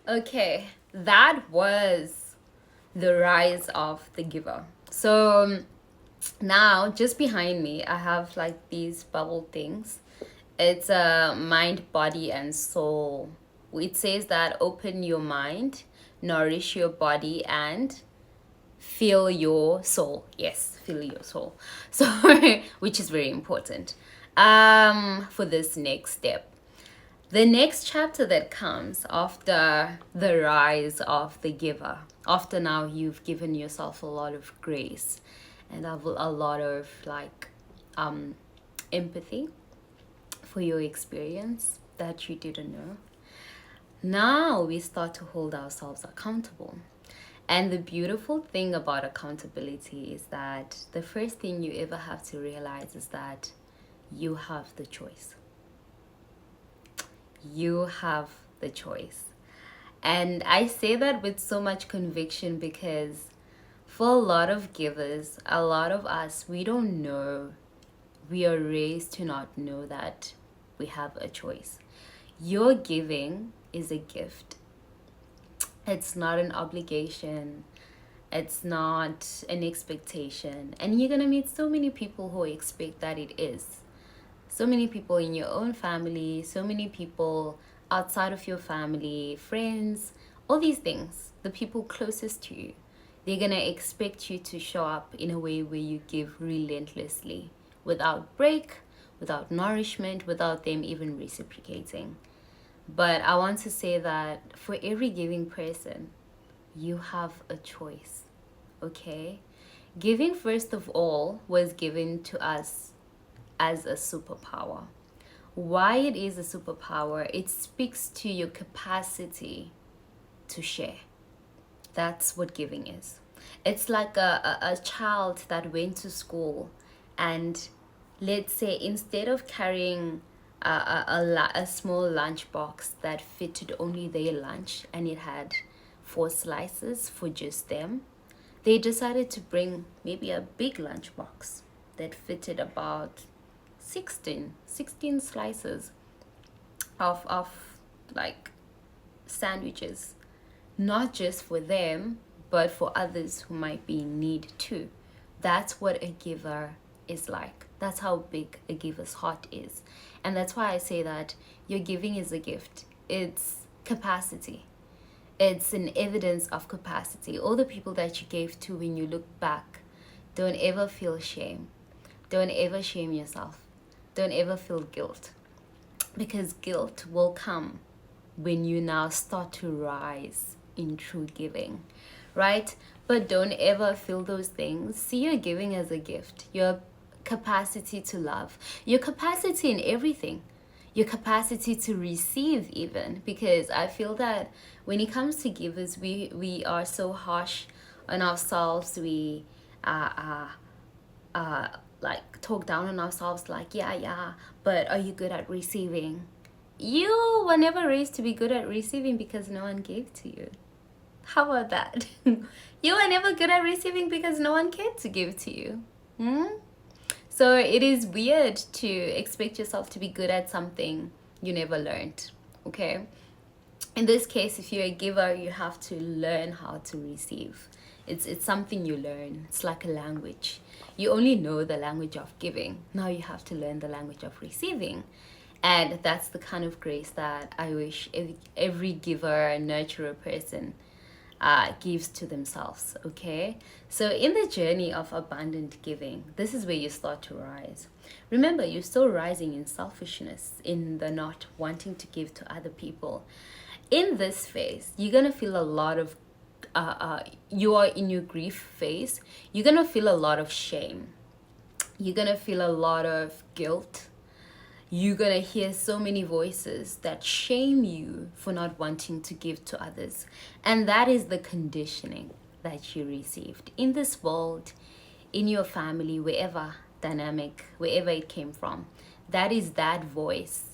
Okay, that was the rise of the giver. So now, just behind me, I have like these bubble things. It's a mind, body, and soul. It says that open your mind, nourish your body, and feel your soul. Yes, feel your soul. So, which is very important for this next step. The next chapter that comes after the rise of the giver, after now you've given yourself a lot of grace and a lot of like empathy for your experience that you didn't know. Now we start to hold ourselves accountable. And the beautiful thing about accountability is that the first thing you ever have to realize is that you have the choice. You have the choice. And I say that with so much conviction because for a lot of givers, a lot of us, we don't know. We are raised to not know that we have a choice. Your giving is a gift. It's not an obligation. It's not an expectation. And you're going to meet so many people who expect that it is. So many people in your own family, so many people outside of your family, friends, all these things, the people closest to you, they're going to expect you to show up in a way where you give relentlessly, without break, without nourishment, without them even reciprocating. But I want to say that for every giving person, you have a choice, okay? Giving, first of all, was given to us as a superpower. Why it is a superpower? It speaks to your capacity to share. That's what giving is. It's like a child that went to school and let's say instead of carrying a small lunch box that fitted only their lunch and it had 4 slices for just them, they decided to bring maybe a big lunch box that fitted about 16 slices of like sandwiches, not just for them but for others who might be in need too. That's what a giver is like. That's how big a giver's heart is. And that's why I say that your giving is a gift. It's capacity. It's an evidence of capacity. All the people that you gave to, when you look back, don't ever feel shame. Don't ever shame yourself. Don't ever feel guilt, because guilt will come when you now start to rise in true giving, right? But don't ever feel those things. See your giving as a gift, your capacity to love, your capacity in everything, your capacity to receive, even because I feel that when it comes to givers, we are so harsh on ourselves. We uh, like talk down on ourselves, like, yeah, but are you good at receiving? You were never raised to be good at receiving because no one gave to you. How about that? You were never good at receiving because no one cared to give to you. Hmm? So it is weird to expect yourself to be good at something you never learned. Okay? In this case, if you're a giver, you have to learn how to receive. It's something you learn. It's like a language. You only know the language of giving. Now you have to learn the language of receiving. And that's the kind of grace that I wish every giver and nurturer person gives to themselves. Okay, so in the journey of abundant giving, this is where you start to rise. Remember, you're still rising in selfishness, in the not wanting to give to other people. In this phase, you're gonna feel a lot of you are in your grief phase. You're gonna feel a lot of shame. You're gonna feel a lot of guilt. You're gonna hear so many voices that shame you for not wanting to give to others. And that is the conditioning that you received in this world, in your family, wherever dynamic, wherever it came from. That is that voice.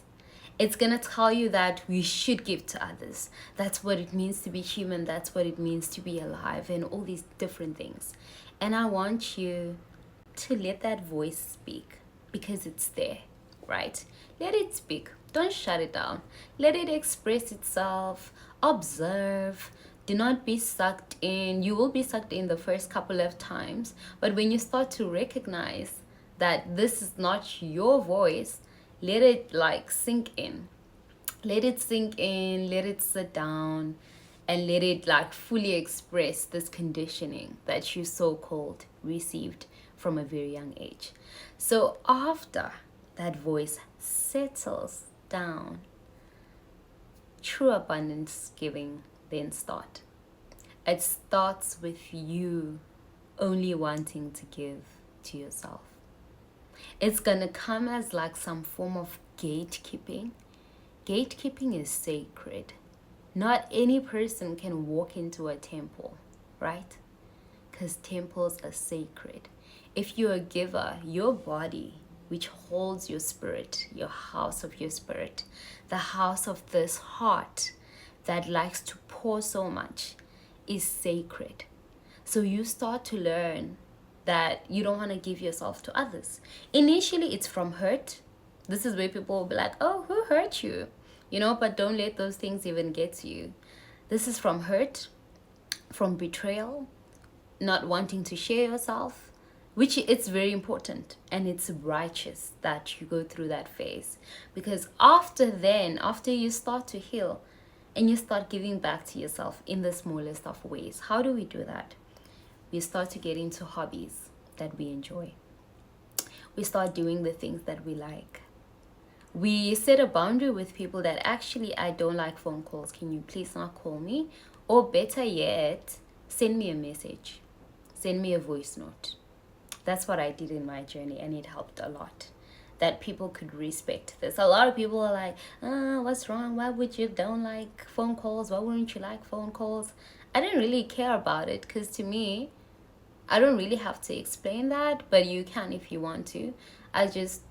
It's gonna tell you that we should give to others. That's what it means to be human. That's what it means to be alive, and all these different things. And I want you to let that voice speak, because it's there, right? Let it speak. Don't shut it down. Let it express itself. Observe. Do not be sucked in. You will be sucked in the first couple of times, but when you start to recognize that this is not your voice, let it like sink in. Let it sink in, let it sit down, and let it like fully express this conditioning that you so called received from a very young age. So after that voice settles down, true abundance giving then start. It starts with you only wanting to give to yourself. It's gonna come as like some form of gatekeeping. Gatekeeping is sacred. Not any person can walk into a temple, right? Because temples are sacred. If you're a giver, your body, which holds your spirit, your house of your spirit, the house of this heart that likes to pour so much, is sacred. So you start to learn that you don't want to give yourself to others. Initially, it's from hurt. This is where people will be like, oh, who hurt you? But don't let those things even get to you. This is from hurt, from betrayal, not wanting to share yourself, which it's very important and it's righteous that you go through that phase. Because after you start to heal and you start giving back to yourself in the smallest of ways. How do we do that? We start to get into hobbies that we enjoy. We start doing the things that we like. We set a boundary with people that actually, I don't like phone calls. Can you please not call me? Or better yet, send me a message. Send me a voice note. That's what I did in my journey, and it helped a lot. That people could respect this. A lot of people are like, what's wrong? Why would you don't like phone calls? Why wouldn't you like phone calls? I didn't really care about it because to me, I don't really have to explain that, but you can if you want to. I just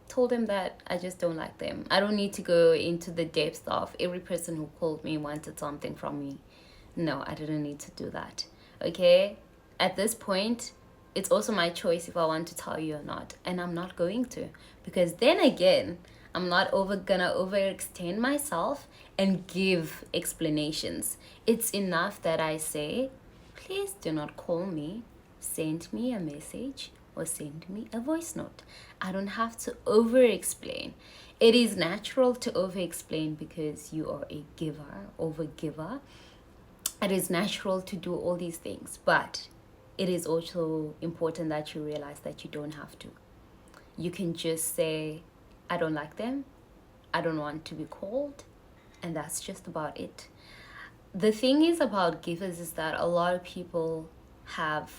told them that I just don't like them. I don't need to go into the depth of every person who called me wanted something from me. No, I didn't need to do that. Okay? At this point, it's also my choice if I want to tell you or not. And I'm not going to. Because then again, I'm not gonna overextend myself and give explanations. It's enough that I say, please do not call me. Send me a message or send me a voice note. I don't have to over-explain. It is natural to over-explain because you are a overgiver. It is natural to do all these things, but it is also important that you realize that you don't have to. You can just say, I don't like them, I don't want to be called, and that's just about it. The thing is about givers is that a lot of people have,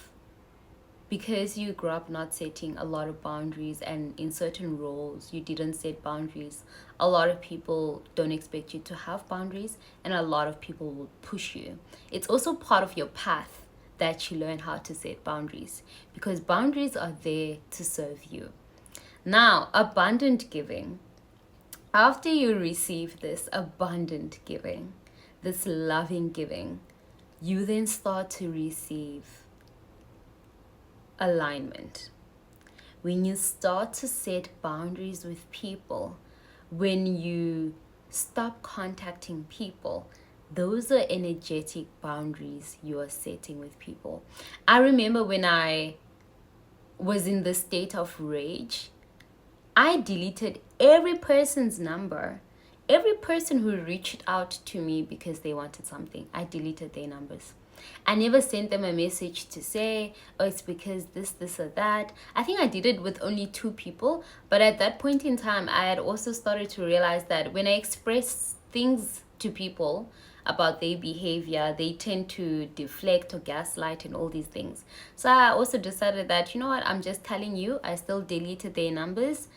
because you grew up not setting a lot of boundaries, and in certain roles you didn't set boundaries, a lot of people don't expect you to have boundaries, and a lot of people will push you. It's also part of your path that you learn how to set boundaries, because boundaries are there to serve you. Now, abundant giving. After you receive this abundant giving, this loving giving, you then start to receive alignment. When you start to set boundaries with people, when you stop contacting people, those are energetic boundaries you are setting with people. I remember when I was in the state of rage, I deleted every person's number. Every person who reached out to me because they wanted something, I deleted their numbers. I never sent them a message to say, oh, it's because this or that. I think I did it with only 2 people. But at that point in time, I had also started to realize that when I express things to people about their behavior, they tend to deflect or gaslight and all these things. So I also decided that, you know what, I'm just telling you, I still deleted their numbers.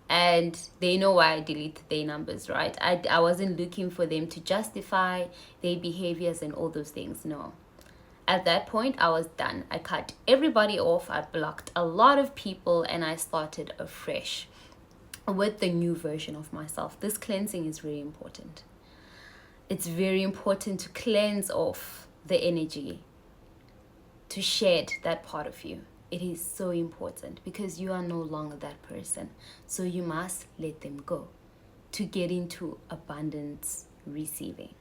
And they know why I deleted their numbers, right? I wasn't looking for them to justify their behaviors and all those things. No. At that point, I was done. I cut everybody off. I blocked a lot of people and I started afresh with the new version of myself. This cleansing is very important. It's very important to cleanse off the energy, to shed that part of you. It is so important because you are no longer that person. So you must let them go to get into abundance receiving.